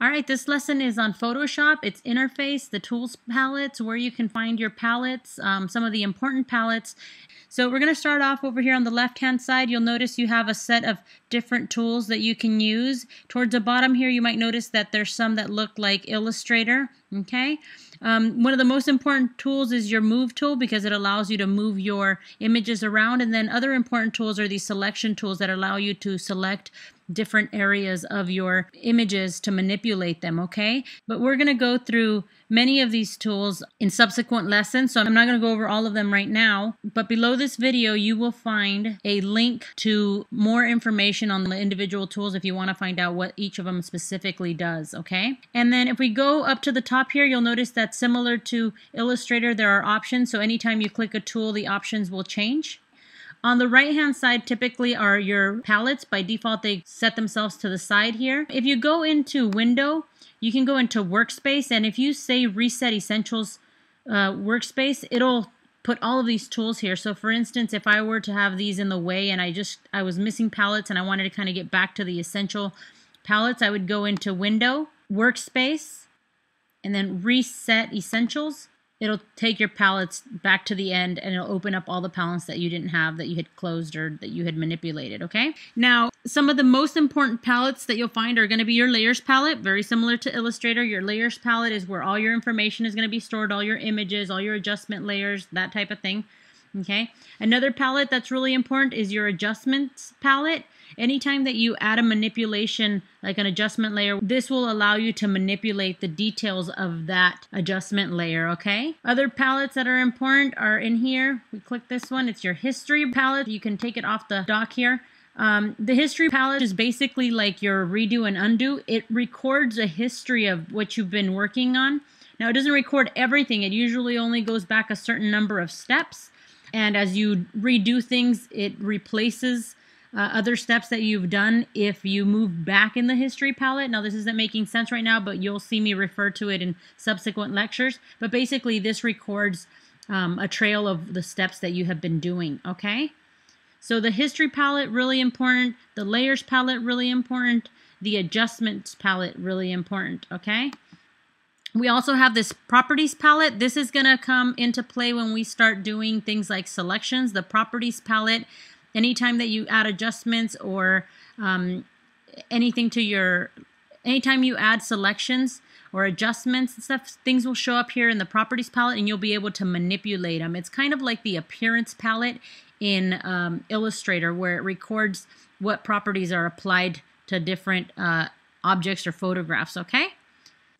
All right, this lesson is on Photoshop, its interface, the tools palettes, where you can find your palettes, some of the important palettes. So we're going to start off over here on the left-hand side. You'll notice you have a set of different tools that you can use. Towards the bottom here, you might notice that there's some that look like Illustrator, okay? One of the most important tools is your Move tool because it allows you to move your images around. And then other important tools are these selection tools that allow you to select different areas of your images to manipulate them, okay? But we're going to go through many of these tools in subsequent lessons, so I'm not going to go over all of them right now. But below this video, you will find a link to more information on the individual tools if you want to find out what each of them specifically does, okay? And then if we go up to the top here, you'll notice that similar to Illustrator, there are options. So anytime you click a tool, the options will change. On the right-hand side typically are your palettes. By default, they set themselves to the side here. If you go into Window, you can go into Workspace, and if you say Reset Essentials Workspace, it'll put all of these tools here. So for instance, if I were to have these in the way and I was missing palettes and I wanted to kind of get back to the essential palettes, I would go into Window, Workspace, and then Reset Essentials. It'll take your palettes back to the end and it'll open up all the palettes that you didn't have, that you had closed or that you had manipulated, okay? Now, some of the most important palettes that you'll find are going to be your Layers palette, very similar to Illustrator. Your Layers palette is where all your information is going to be stored, all your images, all your adjustment layers, that type of thing, okay? Another palette that's really important is your Adjustments palette. Anytime that you add a manipulation, like an adjustment layer, this will allow you to manipulate the details of that adjustment layer, okay? Other palettes that are important are in here. We click this one. It's your History palette. You can take it off the dock here. The History palette is basically like your Redo and Undo. It records a history of what you've been working on. Now, it doesn't record everything. It usually only goes back a certain number of steps. And as you redo things, it replaces other steps that you've done if you move back in the History palette. Now, this isn't making sense right now, but you'll see me refer to it in subsequent lectures. But basically, this records a trail of the steps that you have been doing, okay? So the History palette, really important. The Layers palette, really important. The Adjustments palette, really important, okay? We also have this Properties palette. This is going to come into play when we start doing things like selections. The Properties palette, anytime that you add adjustments or anything to your, anytime you add selections or adjustments and stuff, things will show up here in the Properties palette and you'll be able to manipulate them. It's kind of like the Appearance palette in Illustrator, where it records what properties are applied to different objects or photographs, okay?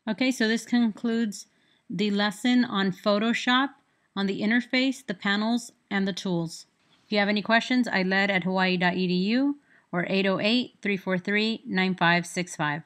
Okay, so this concludes the lesson on Photoshop, on the interface, the panels, and the tools. If you have any questions, I led at hawaii.edu or 808-343-9565.